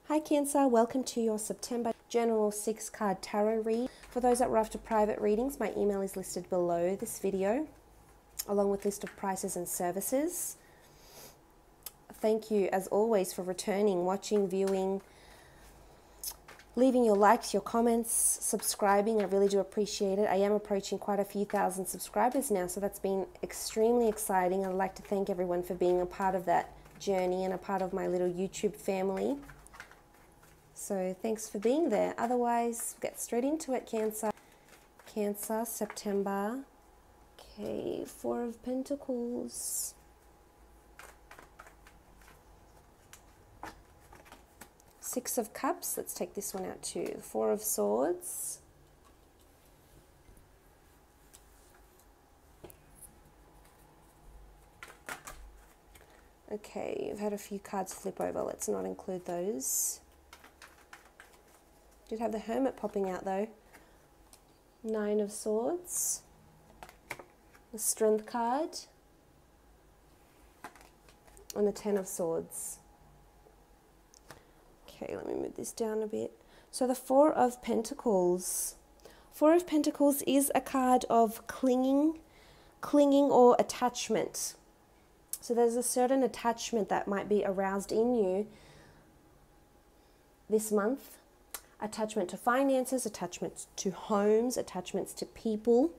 Hi Cancer, welcome to your September General 6-card tarot read. For those that were after private readings, my email is listed below this video, along with list of prices and services. Thank you as always for returning, watching, viewing, leaving your likes, your comments, subscribing. I really do appreciate it. I am approaching quite a few thousand subscribers now, so that's been extremely exciting. I'd like to thank everyone for being a part of that journey and a part of my little YouTube family. So thanks for being there. Otherwise, get straight into it, Cancer. Cancer, September. Okay, Four of Pentacles. Six of Cups. Let's take this one out too. Four of Swords. Okay, you've had a few cards flip over. Let's not include those. Did have the Hermit popping out though. Nine of Swords. The Strength card. And the Ten of Swords. Okay, let me move this down a bit. So the Four of Pentacles. Four of Pentacles is a card of clinging or attachment. So there's a certain attachment that might be aroused in you this month. Attachment to finances, attachments to homes, attachments to people.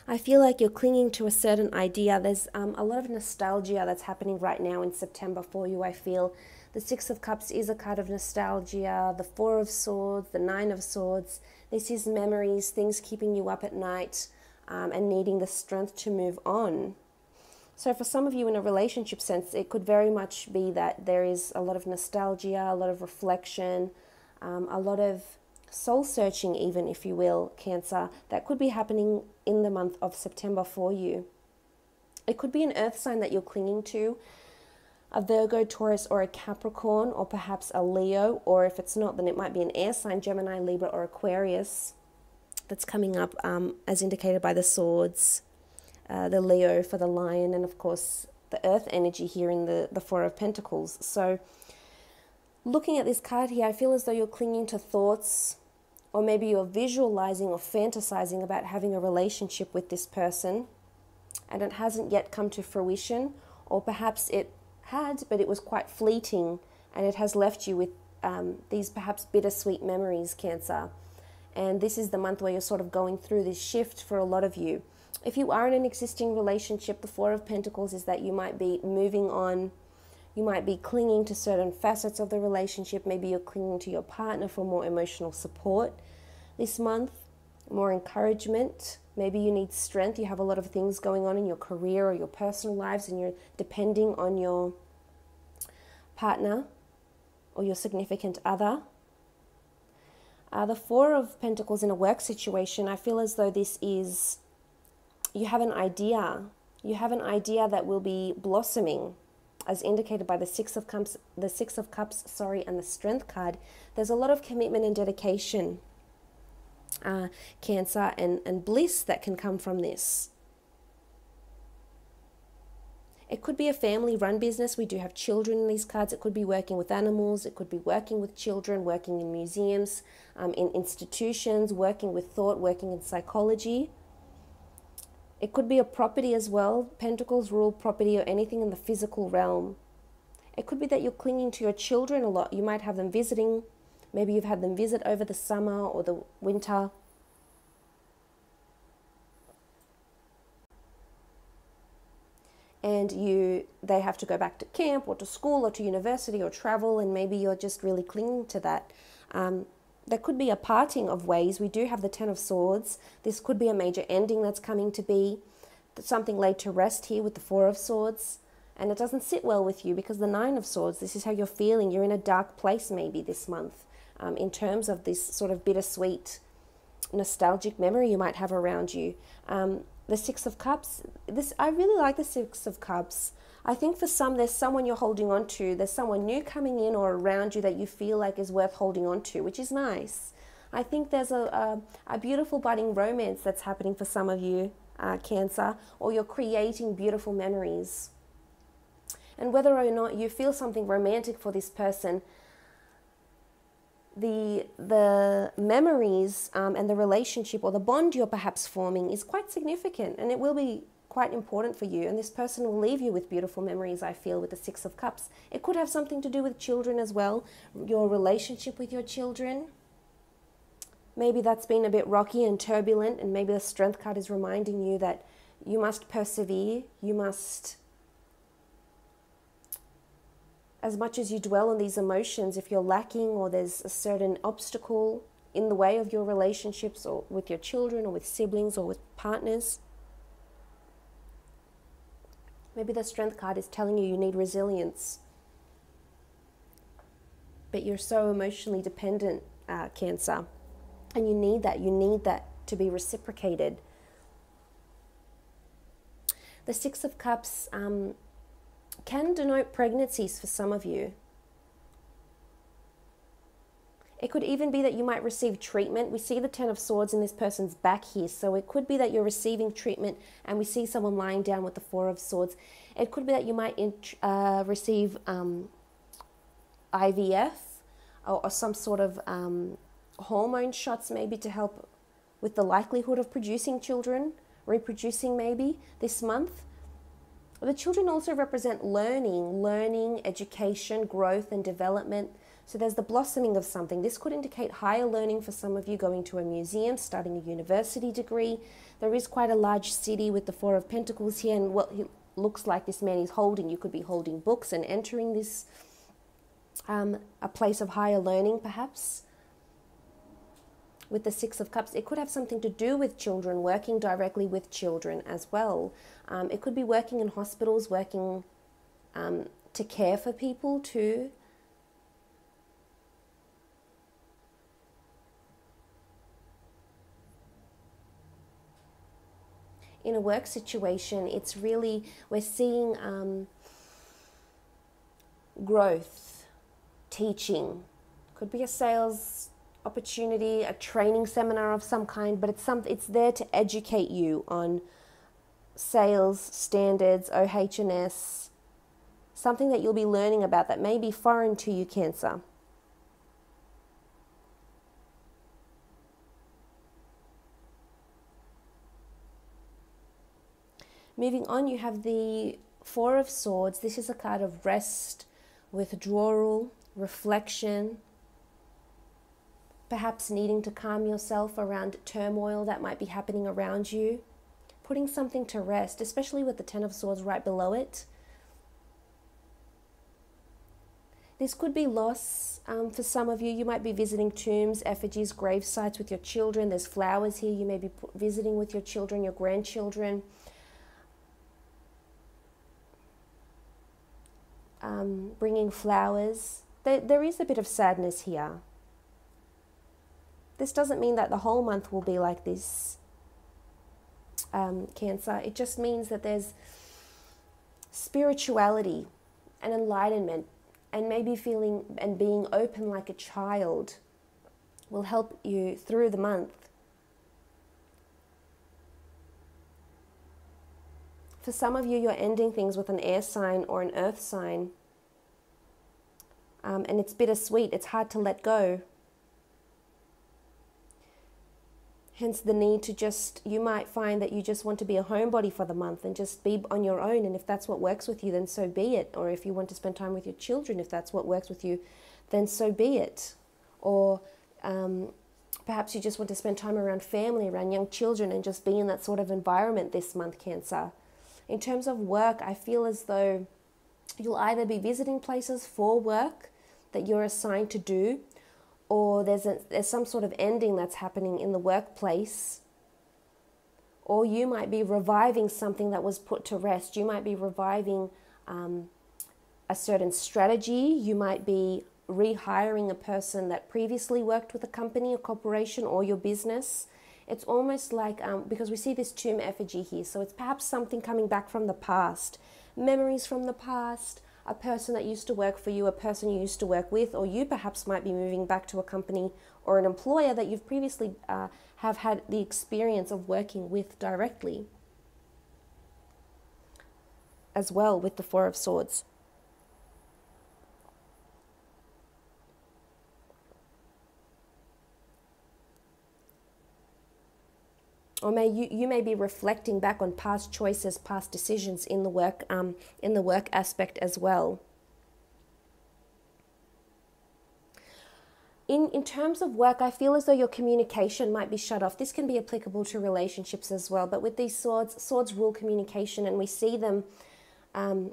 I feel like you're clinging to a certain idea. There's a lot of nostalgia that's happening right now in September for you, I feel. The Six of Cups is a card of nostalgia. The Four of Swords, the Nine of Swords. This is memories, things keeping you up at night and needing the strength to move on. So for some of you in a relationship sense, it could very much be that there is a lot of nostalgia, a lot of reflection, a lot of soul searching even, if you will, Cancer, that could be happening in the month of September for you. It could be an earth sign that you're clinging to, a Virgo, Taurus, or a Capricorn, or perhaps a Leo, or if it's not, then it might be an air sign, Gemini, Libra, or Aquarius, that's coming up as indicated by the swords. The Leo for the lion, and of course the earth energy here in the Four of Pentacles. So looking at this card here, I feel as though you're clinging to thoughts, or maybe you're visualizing or fantasizing about having a relationship with this person and it hasn't yet come to fruition, or perhaps it had but it was quite fleeting and it has left you with these perhaps bittersweet memories, Cancer. And this is the month where you're sort of going through this shift for a lot of you. If you are in an existing relationship, the Four of Pentacles is that you might be moving on. You might be clinging to certain facets of the relationship. Maybe you're clinging to your partner for more emotional support this month, more encouragement. Maybe you need strength. You have a lot of things going on in your career or your personal lives, and you're depending on your partner or your significant other. The Four of Pentacles in a work situation, I feel as though this is... You have an idea. You have an idea that will be blossoming, as indicated by the Six of Cups, and the Strength card. There's a lot of commitment and dedication, Cancer, and bliss that can come from this. It could be a family-run business. We do have children in these cards. It could be working with animals. It could be working with children, working in museums, in institutions, working with thought, working in psychology. It could be a property as well. Pentacles rule property or anything in the physical realm. It could be that you're clinging to your children a lot. You might have them visiting. Maybe you've had them visit over the summer or the winter. And they have to go back to camp or to school or to university or travel, and maybe you're just really clinging to that. There could be a parting of ways. We do have the Ten of Swords. This could be a major ending that's coming to be, something laid to rest here with the Four of Swords. And it doesn't sit well with you because the Nine of Swords, this is how you're feeling. You're in a dark place maybe this month in terms of this sort of bittersweet, nostalgic memory you might have around you. The Six of Cups, I really like the Six of Cups. I think for some, there's someone you're holding on to. There's someone new coming in or around you that you feel like is worth holding on to, which is nice. I think there's a beautiful budding romance that's happening for some of you, Cancer, or you're creating beautiful memories. And whether or not you feel something romantic for this person, the memories and the relationship or the bond you're perhaps forming is quite significant, and it will be quite important for you. And this person will leave you with beautiful memories, I feel, with the Six of Cups. It could have something to do with children as well, your relationship with your children. Maybe that's been a bit rocky and turbulent, and maybe the Strength card is reminding you that you must persevere, you must, as much as you dwell on these emotions, if you're lacking or there's a certain obstacle in the way of your relationships or with your children or with siblings or with partners, maybe the Strength card is telling you you need resilience. But you're so emotionally dependent, Cancer, and you need that to be reciprocated. The Six of Cups can denote pregnancies for some of you. It could even be that you might receive treatment. We see the Ten of Swords in this person's back here, so it could be that you're receiving treatment, and we see someone lying down with the Four of Swords. It could be that you might receive IVF or some sort of hormone shots, maybe to help with the likelihood of producing children, reproducing maybe this month. The children also represent learning, education, growth and development. So there's the blossoming of something. This could indicate higher learning for some of you, going to a museum, starting a university degree. There is quite a large city with the Four of Pentacles here, and what it looks like this man is holding. You could be holding books and entering this a place of higher learning perhaps. With the Six of Cups, it could have something to do with children, working directly with children as well. It could be working in hospitals, working to care for people too. In a work situation, it's really, we're seeing growth, teaching. Could be a sales opportunity, a training seminar of some kind, but it's there to educate you on sales standards, OH&S, something that you'll be learning about that may be foreign to you, Cancer. Moving on, you have the Four of Swords. This is a card of rest, withdrawal, reflection, perhaps needing to calm yourself around turmoil that might be happening around you, putting something to rest, especially with the Ten of Swords right below it. This could be loss for some of you. You might be visiting tombs, effigies, grave sites with your children. There's flowers here. You may be visiting with your children, your grandchildren. Bringing flowers. There is a bit of sadness here. This doesn't mean that the whole month will be like this, Cancer. It just means that there's spirituality and enlightenment, and maybe feeling and being open like a child will help you through the month. For some of you, you're ending things with an air sign or an earth sign, and it's bittersweet. It's hard to let go. Hence the need to just, you might find that you just want to be a homebody for the month and just be on your own. And if that's what works with you, then so be it. Or if you want to spend time with your children, if that's what works with you, then so be it. Or perhaps you just want to spend time around family, around young children, and just be in that sort of environment this month, Cancer. In terms of work, I feel as though you'll either be visiting places for work that you're assigned to do, or there's some sort of ending that's happening in the workplace, or you might be reviving something that was put to rest. You might be reviving a certain strategy. You might be rehiring a person that previously worked with a company or corporation or your business. It's almost like, because we see this tomb effigy here, so it's perhaps something coming back from the past, memories from the past, a person that used to work for you, a person you used to work with, or you perhaps might be moving back to a company or an employer that you've previously have had the experience of working with directly, as well with the Four of Swords. Or you may be reflecting back on past choices, past decisions in the work aspect as well. In terms of work, I feel as though your communication might be shut off. This can be applicable to relationships as well. But with these swords rule communication, and we see them, and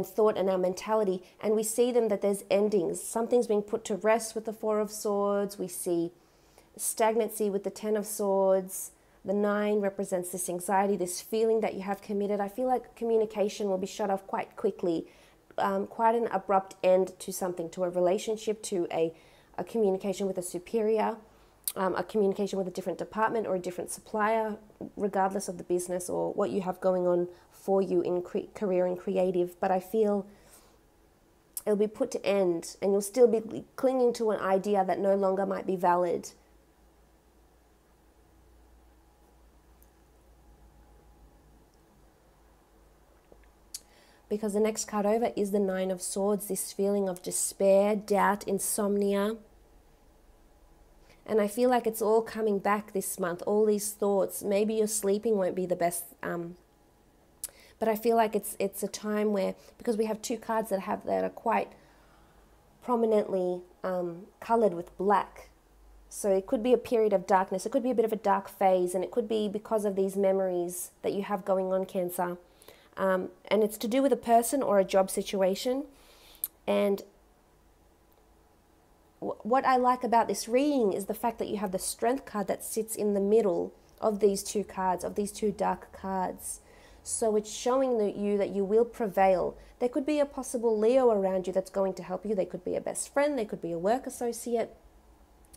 thought and our mentality, and we see them that there's endings. Something's being put to rest with the Four of Swords. We see stagnancy with the Ten of Swords. The 9 represents this anxiety, this feeling that you have committed. I feel like communication will be shut off quite quickly. Quite an abrupt end to something, to a relationship, to a communication with a superior, a communication with a different department or a different supplier, regardless of the business or what you have going on for you in career and creative. But I feel it'll be put to end, and you'll still be clinging to an idea that no longer might be valid. Because the next card over is the 9 of Swords, this feeling of despair, doubt, insomnia. And I feel like it's all coming back this month, all these thoughts. Maybe your sleeping won't be the best, but I feel like it's a time where, because we have 2 cards that are quite prominently colored with black. So it could be a period of darkness. It could be a bit of a dark phase, and it could be because of these memories that you have going on, Cancer. And it's to do with a person or a job situation. And what I like about this reading is the fact that you have the Strength card that sits in the middle of these 2 cards, of these 2 dark cards. So it's showing you that you will prevail. There could be a possible Leo around you that's going to help you. They could be a best friend. They could be a work associate.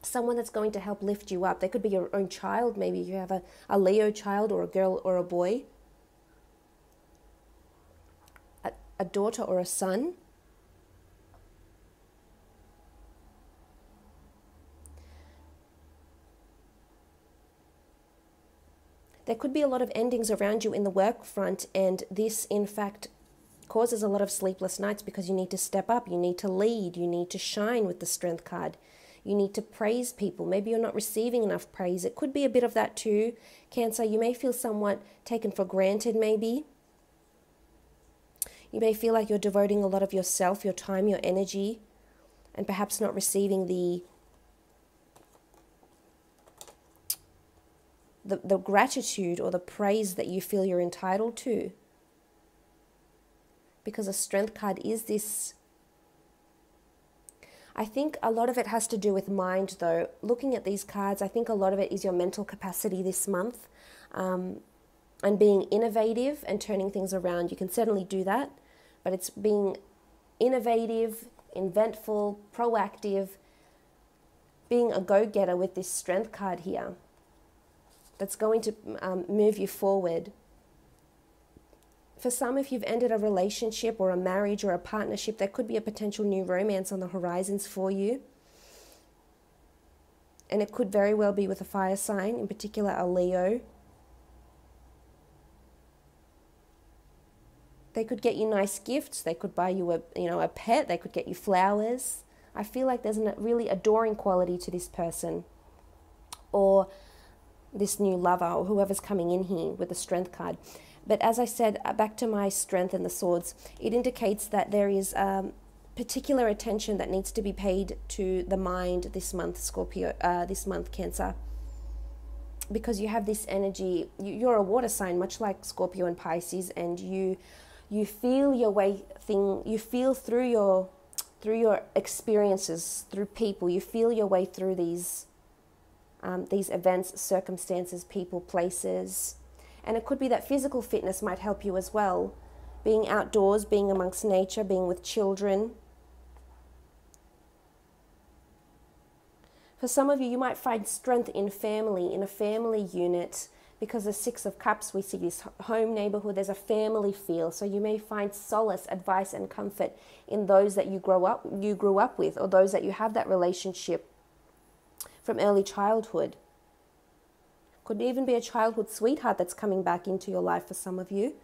Someone that's going to help lift you up. They could be your own child. Maybe you have a Leo child, or a girl or a boy. A daughter or a son. There could be a lot of endings around you in the work front, and this in fact causes a lot of sleepless nights because you need to step up, you need to lead, you need to shine with the Strength card. You need to praise people. Maybe you're not receiving enough praise. It could be a bit of that too, Cancer. You may feel somewhat taken for granted maybe. You may feel like you're devoting a lot of yourself, your time, your energy, and perhaps not receiving the gratitude or the praise that you feel you're entitled to. Because a Strength card is this. I think a lot of it has to do with mind though. Looking at these cards, I think a lot of it is your mental capacity this month. And being innovative and turning things around. You can certainly do that, but it's being innovative, inventful, proactive, being a go-getter with this Strength card here. That's going to move you forward. For some, if you've ended a relationship or a marriage or a partnership, there could be a potential new romance on the horizons for you. And it could very well be with a fire sign, in particular a Leo. They could get you nice gifts. They could buy you a pet. They could get you flowers. I feel like there's a really adoring quality to this person, or this new lover, or whoever's coming in here with the Strength card. But as I said, back to my Strength and the Swords, it indicates that there is particular attention that needs to be paid to the mind this month, Scorpio, this month, Cancer. Because you have this energy, you're a water sign, much like Scorpio and Pisces, and you feel your way you feel through your experiences, through people. You feel your way through these events, circumstances, people, places. And it could be that physical fitness might help you as well. Being outdoors, being amongst nature, being with children. For some of you, you might find strength in family, in a family unit. Because the Six of Cups, we see this home neighborhood, there's a family feel. So you may find solace, advice, and comfort in those that you grew up with, or those that you have that relationship from early childhood. Could even be a childhood sweetheart that's coming back into your life for some of you.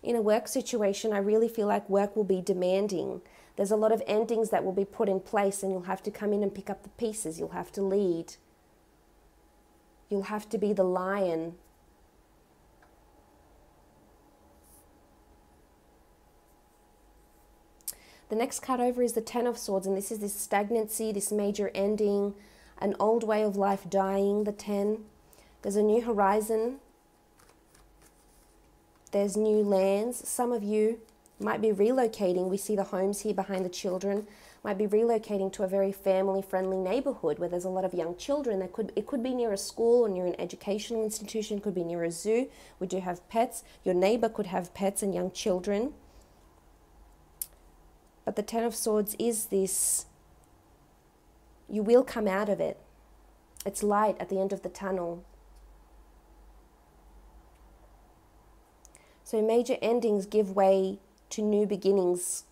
In a work situation, I really feel like work will be demanding. There's a lot of endings that will be put in place, and you'll have to come in and pick up the pieces. You'll have to lead. You'll have to be the lion. The next card over is the Ten of Swords, and this is this stagnancy, this major ending, an old way of life dying, the 10. There's a new horizon. There's new lands. Some of you might be relocating. We see the homes here behind the children. Might be relocating to a very family-friendly neighborhood where there's a lot of young children. It could be near a school or near an educational institution. It could be near a zoo. We do have pets. Your neighbor could have pets and young children. But the Ten of Swords is this, you will come out of it. It's light at the end of the tunnel. So major endings give way to new beginnings.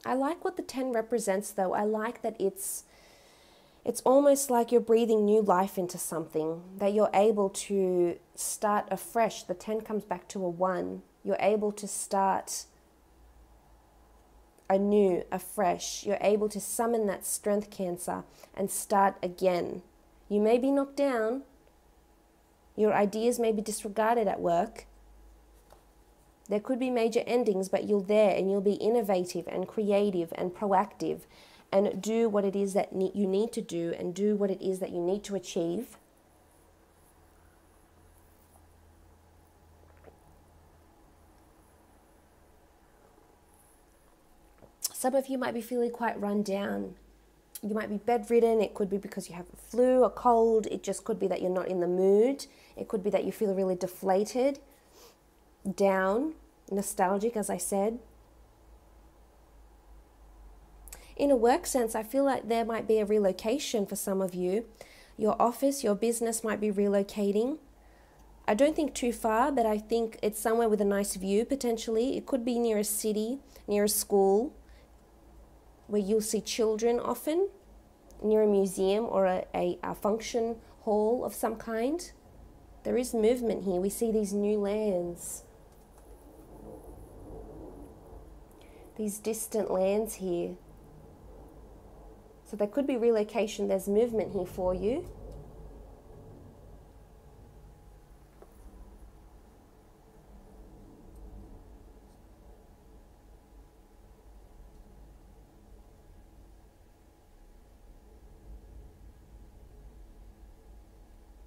I like what the 10 represents though. I like that it's almost like you're breathing new life into something, that you're able to start afresh. The 10 comes back to a 1. You're able to start anew, afresh. You're able to summon that strength, Cancer, and start again. You may be knocked down. Your ideas may be disregarded at work. There could be major endings, but you're there and you'll be innovative and creative and proactive and do what it is that you need to do and do what it is that you need to achieve. Some of you might be feeling quite run down. You might be bedridden. It could be because you have a flu, a cold. It just could be that you're not in the mood. It could be that you feel really deflated, down, nostalgic, as I said. In a work sense, I feel like there might be a relocation for some of you. Your office, your business might be relocating. I don't think too far, but I think it's somewhere with a nice view, potentially. It could be near a city, near a school, where you'll see children often, near a museum or a function hall of some kind. There is movement here. We see these new lands. These distant lands here. So there could be relocation. There's movement here for you.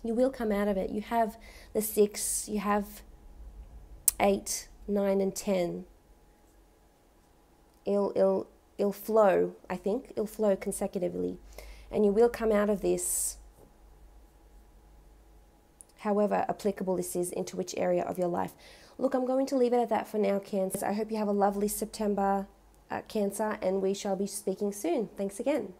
You will come out of it. You have the 6, you have 8, 9, and 10. It'll flow, I think. It'll flow consecutively. And you will come out of this, however applicable this is, into which area of your life. Look, I'm going to leave it at that for now, Cancer. I hope you have a lovely September, Cancer, and we shall be speaking soon. Thanks again.